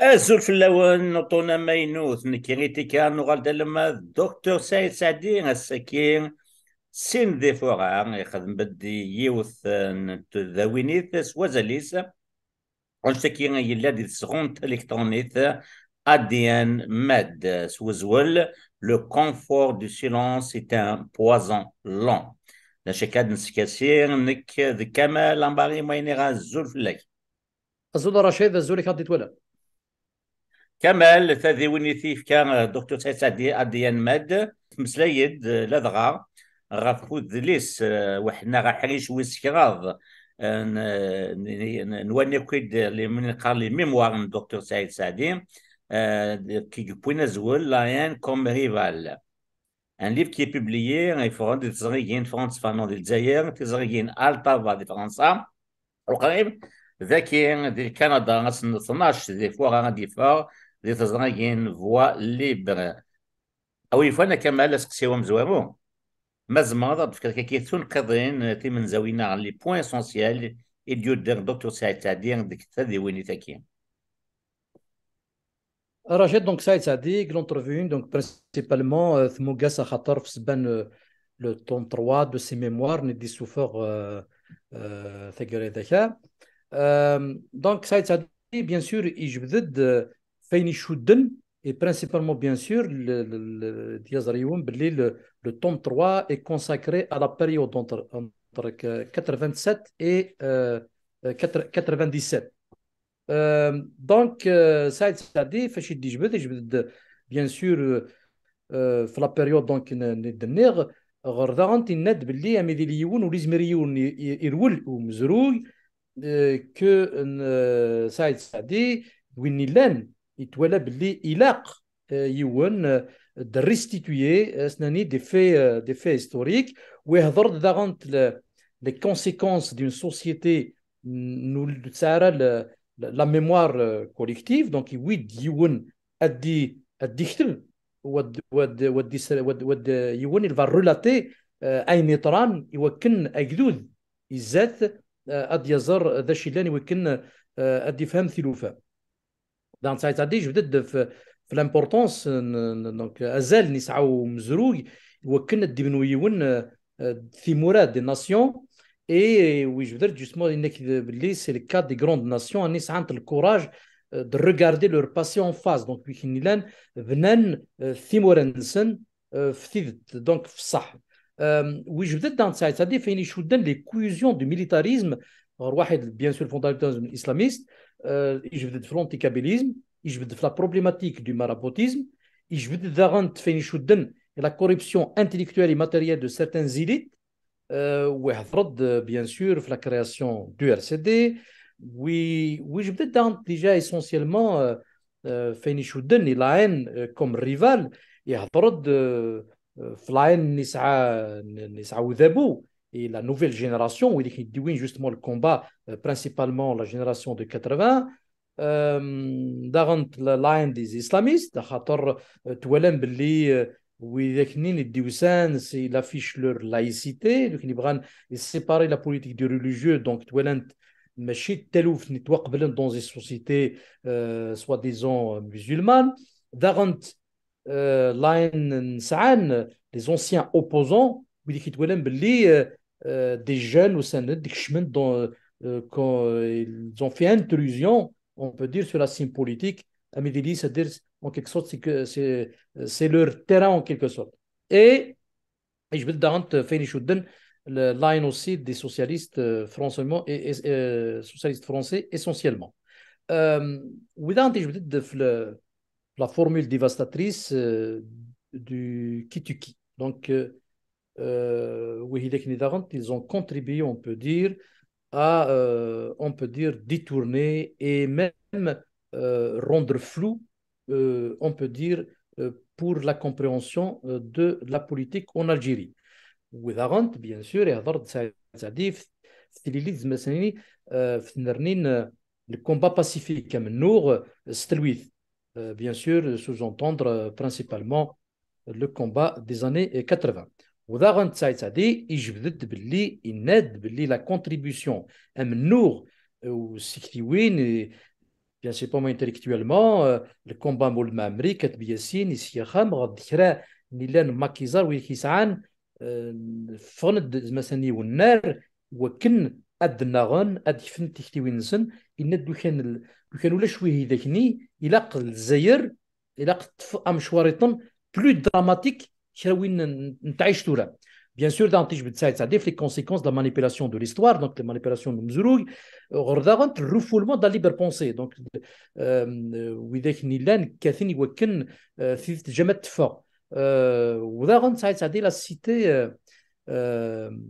الزول في اللون نطونا ماينوث نكيريتي كان نغال دلما دكتور سعيد سعدي السكين سين ذي فوغا يخدم بدي يوث ذوينيث سوازاليس ونشتكي يلا دي سغونت الكترونيث اديان ماد سوزول لو كونفور دو سيلونس est un poison lent نشكاد نسكاسير نك ذي كمال لامباري ماينيغا الزول في اللك الزول رشيد الزولي كان تتولى كمال ثاذي ونيثيف كان دكتور سعيد سعدي أديان ماد مسلايد لدغا غافود ليس وحنا غحريش ويسكراض نواني كيد من قال لي ميموار من دكتور سعيد سعدي كي بوينا زول لاين كوم ريفال ان ليف كي بوبليي يفرون دي تزريين فرانس فانون دي الجزائر تزريين الطافا دي فرنسا وقريب ذاكي دي كندا غاس 12 دي فوا غادي فا دي تزريين فوا ليبر او يفانا كمال سقسيوهم زوارو مازما تفكر كي تنقضين تي من زاوينا على لي بوين اسونسيال يديو دير دكتور سعيد سعدي ديك تادي وين تاكي رشيد دونك سعيد سعدي l'entrevue donc principalement ثموغاسا خاطر في سبان le tome 3 de ses mémoires ندي سوفور ثقري ذاك donc سعيد سعدي bien sûr يجبد فين يشدن et principalement bien sûr ديازريون باللي le tome 3 est consacré à la période entre 87 et 97 donc سعيد سعدي فاش يجبد bien sûr في لا بيريود دونك ندنيغ غير ذاغنت الند باللي اميديليون وليزمريون يرول ومزروي كو سعيد سعدي وين لان يتولى باللي يلاق يون ريستيتوي سناني دي في هيستوريك ويهضر ذاغنت لي كونسيكونس دون سوسيتي نو تسارى la mémoire collective donc يويد يون ادي خدم ود يون il va relater اي نيطران يوكن اجدود الذات اد يزر ذا شيلان يوكن ادي فهم ثلوفا دان سايت ادي جبدد في لامبورطونس دونك ازال نسعو مزروي يوكن الدبنو يون في مراد دي ناسيون. Et oui, je veux dire justement, c'est le cas des grandes nations, on a le courage de regarder leur passé en face. Donc, donc, ça. Oui, je veux dire dans ça, c'est-à-dire qu'il y a les cohésions du militarisme, bien sûr, le fondamentalisme islamiste, je veux dire l'anticabélisme, je veux dire la problématique du maraboutisme, je veux dire la corruption intellectuelle et matérielle de certaines élites. Bien sûr la création du RCD oui je peut-être déjà essentiellement فين il a comme rival يهضرد فلاين نسعى وذابو et la nouvelle génération où il dit justement le combat principalement la génération de 80 داغنت لاين des islamistes خاطر تولم باللي il affiche leur laïcité, donc ils veulent séparer la politique du religieux, donc ماشي تلوف نتوقبلن dans une société soi-disant musulmane. داغنت لاين نسعان les anciens opposants اللي كيتولن باللي des jeunes au sein de ديك الشمن quand ils ont fait intrusion, on peut dire, sur la scène politique. Amédélie, c'est-à-dire en quelque sorte c'est leur terrain en quelque sorte. Et je vais dire فين يشدن le line aussi des socialistes français et socialistes français essentiellement. وإذا je vais dire la formule dévastatrice du Kituki. Donc ils ont contribué, on peut dire, à on peut dire détourner et même rendre flou on peut dire pour la compréhension de la politique en Algérie. وذاغنت bien sûr يهضر سعدي في التليليز مثلا في نرنين الكومبا باسيفيك من نور ستلويث bien sûr, sous-entendre principalement le combat des années 80. وذا غنتسايد سادي يجبد باللي يناد باللي لا كونتريبيسيون امنور وسكتيوين bien sûr pas intellectuellement le combat مول المعمري كتب ياسين يسيخام غاد ذكرى نيلان ماكيزار ويكيسعان فغند مثلا والنار وكن ادناغن اد فن تكتيوين نسن ان دو كان ولا شويه ذاكني الى الجزائر الى مشوارطن بلو دراماتيك شراوين نتعيش تورا. Bien sûr, dans les conséquences de la manipulation de l'histoire, donc la manipulation de Mzouroug, le refoulement de la libre pensée. Donc, وذاك نيلان كاثين يوكن في جماعة تفا. وذاك سعيد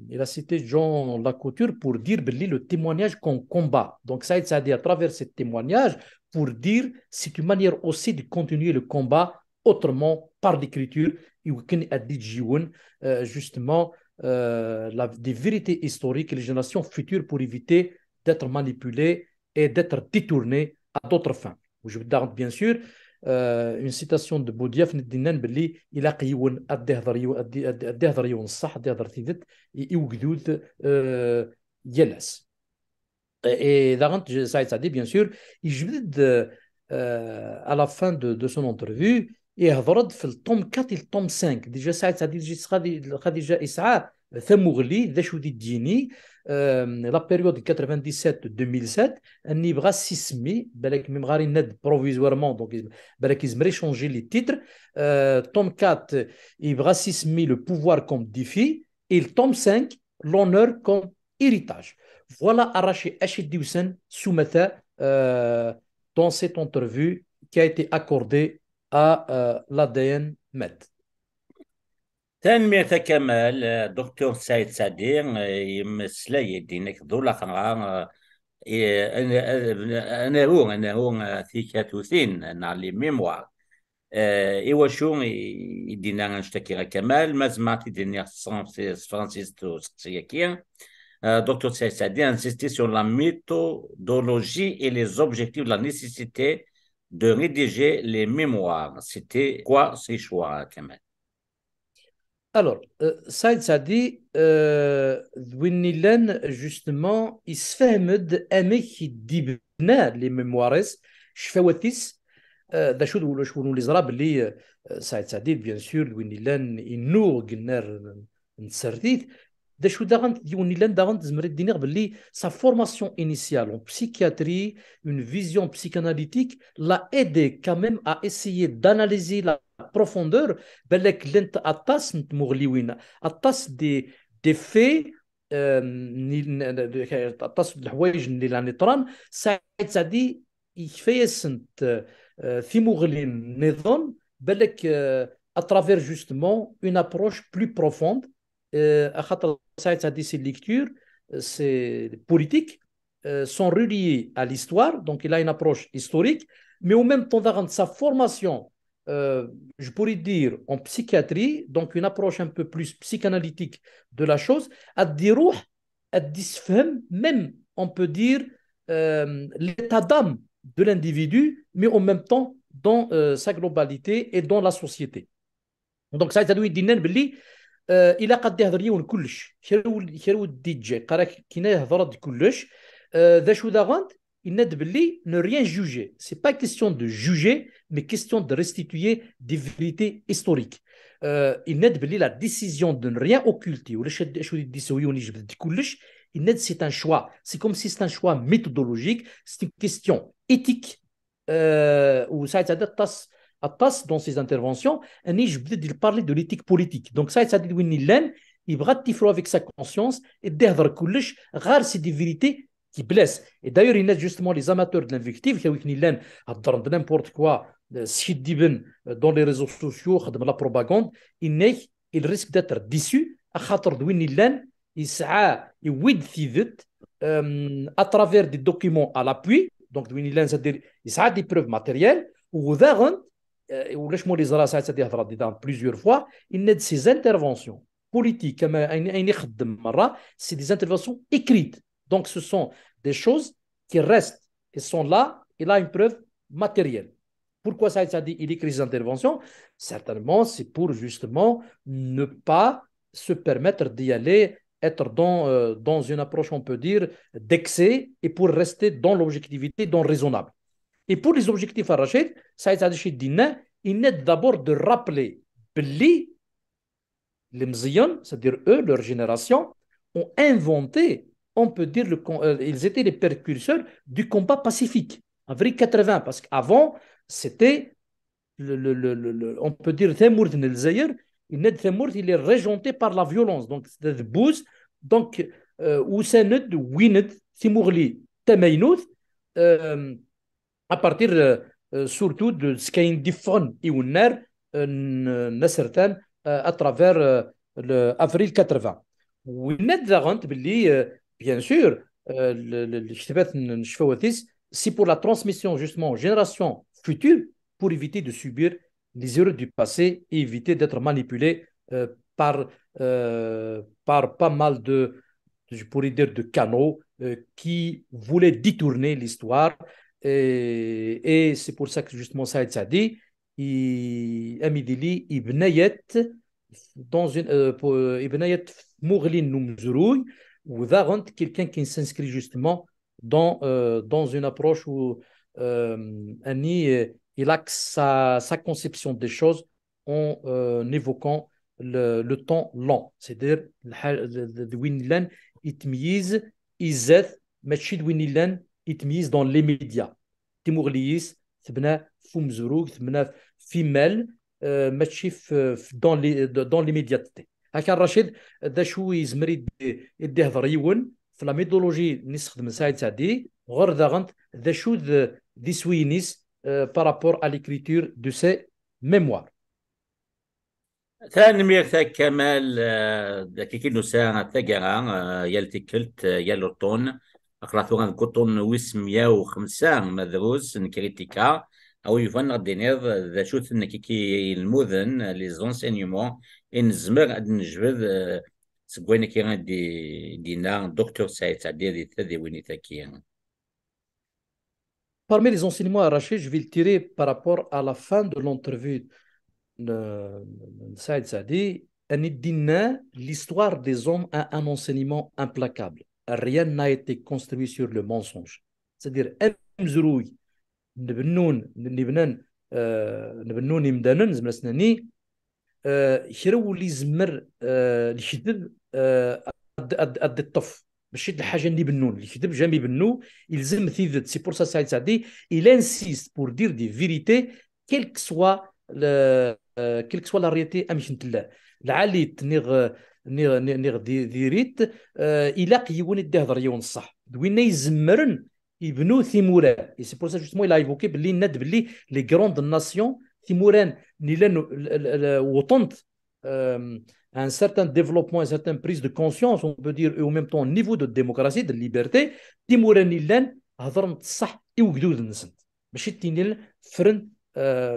il a cité Jean Lacouture pour dire le témoignage qu'on combat. Donc, Saïd Saadi, à travers ce témoignage, pour dire c'est une manière aussi de continuer le combat autrement par l'écriture. Justement des vérités historiques et les générations futures pour éviter d'être manipulées et d'être détournées à d'autres fins. Je vous donne bien sûr une citation de Boudiaf Ndinan Belli il a قيون الدهضريون الصح الدهضر تيدت يوجدود يلس et Darant Saïd Sadi bien sûr il à la fin de son entrevue يهضرد في التوم 4 التوم 5 ديجا ساعات سادي خديجه اسعاء ثمغلي ذا شو دي ديني لا بيريود 97 2007 اني بغا سيسمي بالك ميم غاري ند بروفيزوارمون دونك بالك يزمر يشونجي لي تيتر توم 4 يبغى سيسمي لو بوفوار كوم ديفي اي التوم 5 l'honneur comme héritage. Voilà arraché Achid Dioussen Soumata dans cette interview qui a été accordée à l'ADN MED. تنمية كمال دكتور سعيد سعدي يمسلي يدينك دولا خنغا أنا هو ثيكاتوثين نعلي ميموار إيوا شو يدينا نشتكي كمال مازمعتي دينيا فرانسيس سقسيكيا Dr. Saïd a insisté sur la méthodologie et les objectifs de la nécessité de rédiger les mémoires. C'était quoi ces choix, Kamal? Alors, Saïd Sadi, Dwinilen, justement, il se fait aimer qui dit les mémoires, Shfawatis, d'achou ou le chounou les arabes, les Saïd Sadi, bien sûr, Dwinilen, il nous, Gner, Nsardit, sa formation initiale en psychiatrie, une vision psychanalytique, l'a aidé quand même à essayer d'analyser la profondeur des faits الحوايج اللي راني طران سعيد سعدي يفيسنت في مغلين نظام بالك à travers justement une approche plus profonde. Ces lectures politiques sont reliées à l'histoire, donc il a une approche historique, mais au même temps, dans sa formation, je pourrais dire en psychiatrie, donc une approche un peu plus psychanalytique de la chose, à dire même, on peut dire, l'état d'âme de l'individu, mais en même temps dans sa globalité et dans la société. Donc, ça, il dit إلا قد يهضر يون كلش كيرو دي جي قرا كينا يهضر كلش ذا شو ذا غاند يناد باللي ne rien juger. C'est pas question de juger, mais question de restituer des vérités historiques. يناد باللي la décision de ne rien occulter ولا شو يديسويون يجبد كلش يناد c'est un choix. C'est comme si c'est un choix méthodologique, c'est une question éthique وساعات هذا Attas, dans ses interventions, il parlait de l'éthique politique. Donc, ça, dit il bratiflo avec sa conscience et derrière kulish, rare c'est des vérités qui blessent. Et d'ailleurs, il y a justement les amateurs de l'invective qui ont de n'importe quoi, dans les réseaux sociaux, de la propagande, il risque d'être déçu à travers des documents à l'appui. Donc, c'est-à-dire, il y a des preuves matérielles ou plusieurs fois, il y a ces interventions politiques, c'est des interventions écrites. Donc, ce sont des choses qui restent et sont là, et là, une preuve matérielle. Pourquoi Saïd Saadi il écrit ces interventions? Certainement, c'est pour justement ne pas se permettre d'y aller, être dans une approche, on peut dire, d'excès et pour rester dans l'objectivité, dans le raisonnable. Et pour les objectifs à Rachid, Saïd Saadi Chiddina, il n'est d'abord de rappeler Belli, les Mziyan, c'est-à-dire eux, leur génération, ont inventé, on peut dire, ils étaient les précurseurs du combat pacifique, en vrai 80, parce qu'avant, c'était, on peut dire, Thémour el Zahir, il est régenté par la violence, donc c'est Bouz, donc, Oussanud, Wined, Timourli, Tamaynouth, euh, à partir surtout de ce qu'il y a une différence et une ère certaine à travers avril 80. ونت ذاغنت باللي bien sûr الاجتبات نشفواتيس c'est pour la transmission justement aux générations futures pour éviter de subir les erreurs du passé et éviter d'être manipulé par pas mal je pourrais dire, de canaux qui voulaient détourner l'histoire et c'est pour ça que justement Saïd Saadi, Amidili, Ibnayet, dans une, Ibnayet Mourlin Noumzrouy, ou Varant, quelqu'un qui s'inscrit justement dans une approche où Annie, il a sa conception des choses en évoquant le temps lent. C'est-à-dire, Winlan, Itmiz, Izet, Machid Winlan, يتميز dans les médias تيموغليس ثبنا فمزروق ثبنا في مال ماشي dans les médias هكا الرشيد ذا شو يزمر يدي هضر يون في لا ميثودولوجي نستخدم سعيد سعدي غير ذا غنت ذا شو ذي سوينيس بارابور à l'écriture de ses mémoires. ثاني ميرتا كمال دكيكي نساء ثقرا يلتكلت يلوطون أقراثوغان كوطون ويسميا وخمسة مدروس نكريتيكا أو يفن غدينيض ذا شوث نكيكي المذن لي زونسينيومون إن زمر أد نجبد سبوين كيران دينا دكتور سعيد سعدي ذي ثذي ويني ثاكيا. Parmi les enseignements arrachés, je vais le tirer par rapport à la fin de l'entrevue Saïd Saadi, l'histoire des hommes a un enseignement implacable. Rien n'a été construit sur le mensonge. C'est-à-dire, Mzrouy, Nibnoun, Imdanen, Zmlasnani, Hirou Lizmer, Lichidib, Ad-Tof. ماشي الحاجه اللي بنون اللي كذب جامي بنو يلزم ثيفت سي بور سا سعيد سعدي il insiste pour dire des vérités quel que soit quelle que soit la réalité امشنت الله العاليت نيغ ديريت الى قيون الدهضر يون الصح وين يزمرن يبنوا ثيمورا اي سي بور سا جوستمون الى ايفوكي باللي ند باللي لي غروند ناسيون ثيموران نيلان وطنت un certain développement, une certaine prise de conscience, on peut dire, et en même temps, niveau de démocratie, de liberté, تيموران يلان هضرن الصح يوجدود نسنت ماشي تينيل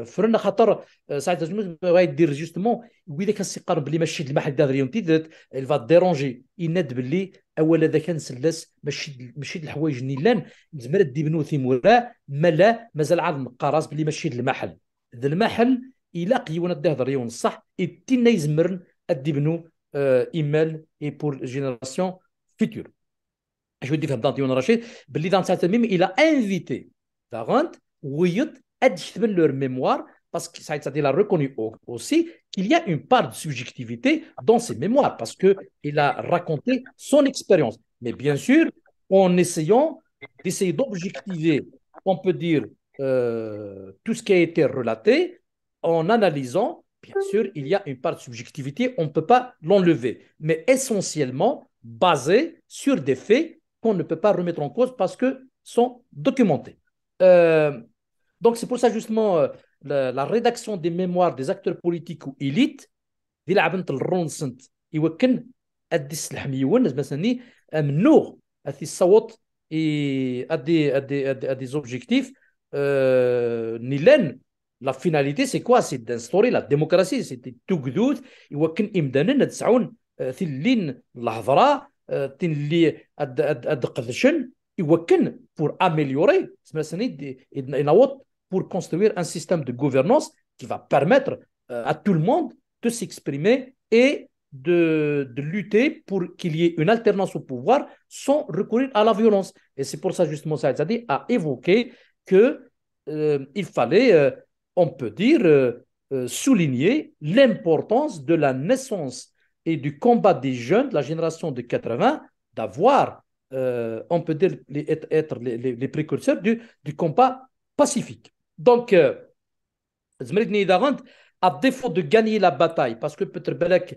فرن خاطر ساعات غايدير جوستمون وإذا كان سيقارن بلي ماشي المحل داغري يمتيدت الفا ديرونجي يناد باللي اولا اذا كان سلاس ماشي الحوايج نيلان زمر دي بنو ثيمورا مالا مازال عاد نقاراس بلي ماشي المحل ذا المحل الى قيونا دهضر يون الصح التينا يزمرن الدبنو ايميل اي بور جينيراسيون فيتور. Je vous dis, Fabien Rachid, dans cette même, il a invité Tarant, Wiyut, à déchiffrer leur mémoire, parce que il a reconnu aussi qu'il y a une part de subjectivité dans ses mémoires, parce qu'il a raconté son expérience. Mais bien sûr, en essayant d'essayer d'objectiver, on peut dire, tout ce qui a été relaté, en analysant. Bien sûr, il y a une part de subjectivité, on ne peut pas l'enlever, mais essentiellement basé sur des faits qu'on ne peut pas remettre en cause parce que sont documentés. Donc, c'est pour ça justement la rédaction des mémoires des acteurs politiques ou élites, دي لعبنت الرونسنت يوكن ادي السلحميون مثلا منوغ ادي الصوت ادي زوبجيكتيف نيلان. La finalité, c'est quoi? C'est d'instaurer la démocratie. C'était tout gdoud. يوكن إمدانا تسعون ثلين الهضرة تنلي قدشن يوكن pour améliorer. ينوض pour construire un système de gouvernance qui va permettre à tout le monde de s'exprimer et de lutter pour qu'il y ait une alternance au pouvoir sans recourir à la violence. Et c'est pour ça, justement, Saïd Saadi a évoqué qu'il fallait, on peut dire, souligner l'importance de la naissance et du combat des jeunes de la génération de 80 d'avoir, on peut dire, être les précurseurs du combat pacifique. Donc, à défaut de gagner la bataille, parce que peut-être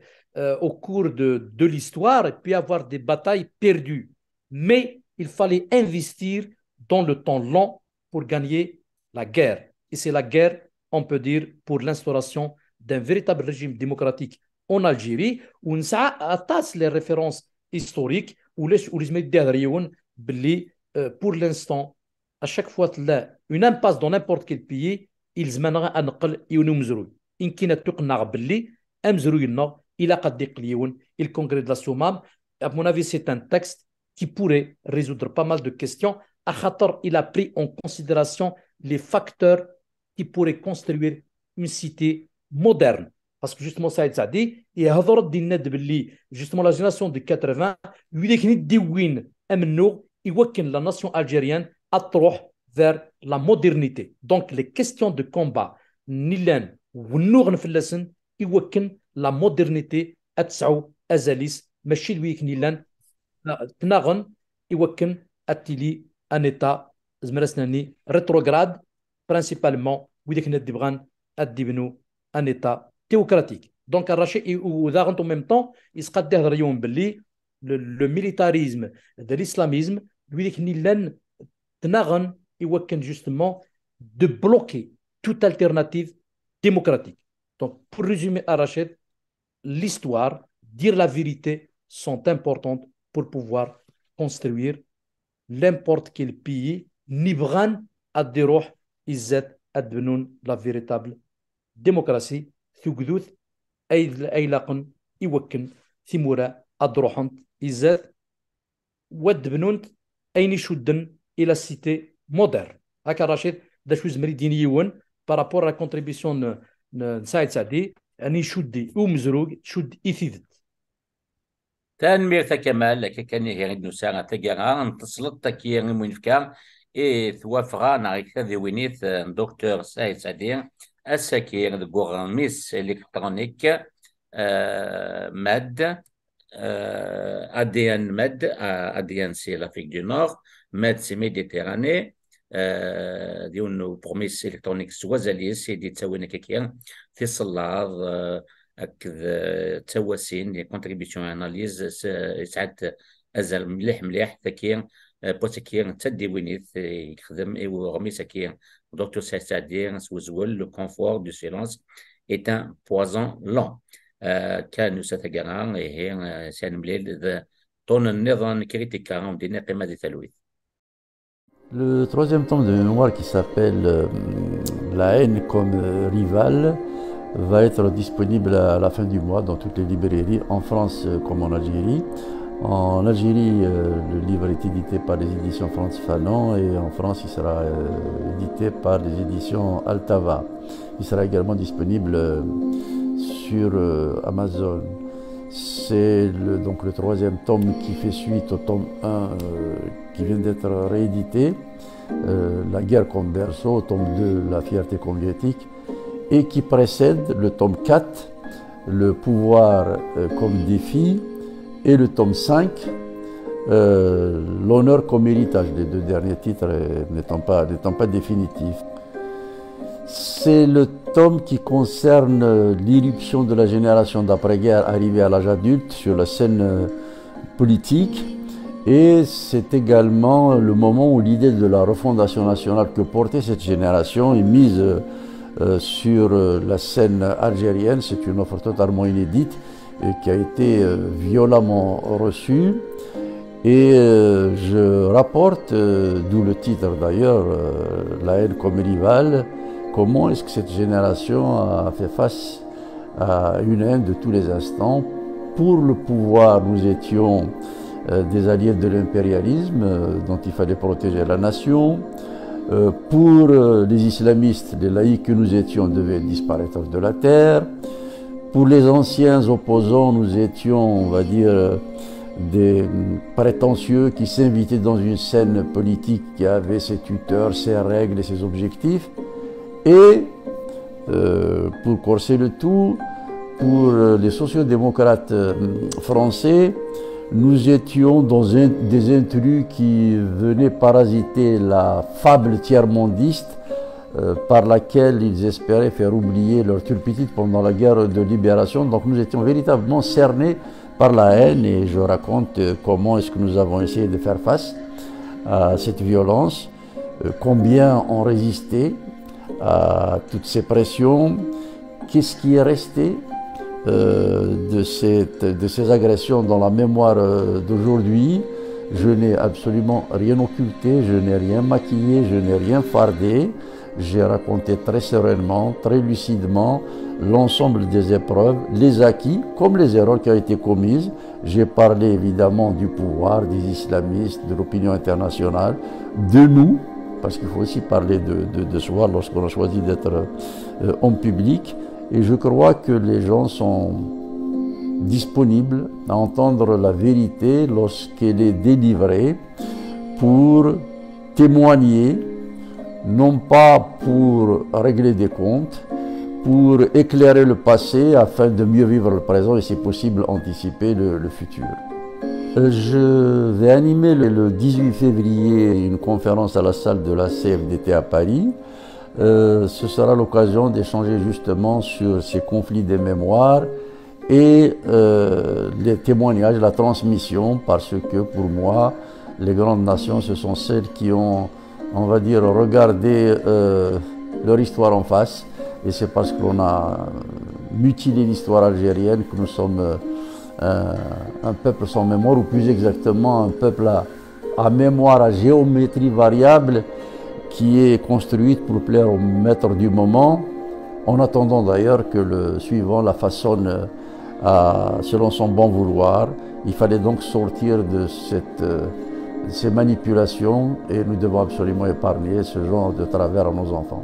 au cours de l'histoire, il peut y avoir des batailles perdues, mais il fallait investir dans le temps long pour gagner la guerre. Et c'est la guerre, on peut dire, pour l'instauration d'un véritable régime démocratique en Algérie, où on attache les références historiques, où les pour l'instant, à chaque fois une impasse dans n'importe quel pays, ils mènera à نقل يونمزروي إن كنا تقنع باللي أمزروينا إلى قد يقليون il congrès de la Soumam. À mon avis, c'est un texte qui pourrait résoudre pas mal de questions. À Khatar, il a pris en considération les facteurs qui pourraient construire une cité moderne. Parce que justement, Saïd Saadi, il y a justement la génération de 80, lui, qui dit win, la nation algérienne à trop vers la modernité. Donc, les questions de combat, Nilan ou Nourn Filassen, ils la modernité, Atsao, Azalis, Machil Wik Nilan, Tnagon, ils Attili, un état, Zmerasnani, rétrograde, principalement, Wideknet Dibran, Adibnu, un état théocratique. Donc, Arraché ou Darant en même temps, il se le militarisme de l'islamisme, lui, Nilan, Tnagon, il justement de bloquer toute alternative démocratique. Donc, pour résumer à Rachid, l'histoire, dire la vérité sont importantes pour pouvoir construire n'importe quel pays. Nibran ad-dirouh izzat ad-benoun, la véritable démocratie. Thugduth aylaqn iwakken thimura ad-ruhant izzat wad-benoun ayni shudden ila cité moderne. Haka Rachid, da chouz meridini youn par rapport à la contribution de Saïd Saadi, ani choudi ou mzroug, choud ithid. تنمير كمال كان يغيد نساغا تاكارا نتصلت تاكي موينفكا توافغا نغيك ذي وينيت دكتور سعيد سعدي السكير دكور ميس الكترونيك ماد ADN ماد ADN سي لافريك دو نور ماد سي ميديتيراني ديونو بروميس الكترونيك سوازاليس سيدي تساوينا كيكيا في الصلاة هكذا تواسين لي كونتريبيسيون اناليز ساعات ازال مليح تاكي بوتاكي تدي وينيت يخدم ايوا رميسا كي دكتور سعدي سوزول لو كونفور دو سيلونس est un poison lent كان ستجران هي سان مليل طون النظام كريتيكا دينا قيمه دي تلويث. Le troisième tome de mémoire qui s'appelle La haine comme rivale va être disponible à la fin du mois dans toutes les librairies, en France comme en Algérie. En Algérie, le livre est édité par les éditions Frantz Fanon et en France, il sera édité par les éditions Altava. Il sera également disponible sur Amazon. C'est donc le troisième tome qui fait suite au tome 1 qui vient d'être réédité, La guerre comme berceau, au tome 2, La fierté conviétique, et qui précède le tome 4, Le pouvoir comme défi, et le tome 5, L'honneur comme héritage, les deux derniers titres n'étant pas définitifs. C'est le tome qui concerne l'irruption de la génération d'après-guerre arrivée à l'âge adulte sur la scène politique, et c'est également le moment où l'idée de la refondation nationale que portait cette génération est mise sur la scène algérienne. C'est une offre totalement inédite et qui a été violemment reçue. Et je rapporte, d'où le titre d'ailleurs, La haine comme rivale, comment est-ce que cette génération a fait face à une haine de tous les instants. Pour le pouvoir, nous étions des alliés de l'impérialisme dont il fallait protéger la nation. Pour les islamistes, les laïcs que nous étions devaient disparaître de la terre. Pour les anciens opposants, nous étions, on va dire, des prétentieux qui s'invitaient dans une scène politique qui avait ses tuteurs, ses règles et ses objectifs. Et pour corser le tout, pour les sociodémocrates français, nous étions dans des intrus qui venaient parasiter la fable tiers-mondiste par laquelle ils espéraient faire oublier leur turpitude pendant la guerre de libération. Donc nous étions véritablement cernés par la haine et je raconte comment est-ce que nous avons essayé de faire face à cette violence, combien on résistait à toutes ces pressions, qu'est-ce qui est resté de ces agressions dans la mémoire d'aujourd'hui. Je n'ai absolument rien occulté, je n'ai rien maquillé, je n'ai rien fardé. J'ai raconté très sereinement, très lucidement l'ensemble des épreuves, les acquis comme les erreurs qui ont été commises. J'ai parlé évidemment du pouvoir, des islamistes, de l'opinion internationale, de nous, parce qu'il faut aussi parler de soi lorsqu'on a choisi d'être en public. Et je crois que les gens sont disponibles à entendre la vérité lorsqu'elle est délivrée pour témoigner, non pas pour régler des comptes, pour éclairer le passé afin de mieux vivre le présent et si possible anticiper le futur. Je vais animer le 18 février une conférence à la salle de la CFDT à Paris. Ce sera l'occasion d'échanger justement sur ces conflits des mémoires et les témoignages, la transmission, parce que pour moi, les grandes nations, ce sont celles qui ont, on va dire, regardé leur histoire en face. Et c'est parce qu'on a mutilé l'histoire algérienne que nous sommes un peuple sans mémoire, ou plus exactement un peuple à mémoire, à géométrie variable, qui est construite pour plaire au maître du moment, en attendant d'ailleurs que le suivant la façonne selon son bon vouloir. Il fallait donc sortir de ces manipulations et nous devons absolument épargner ce genre de travers à nos enfants.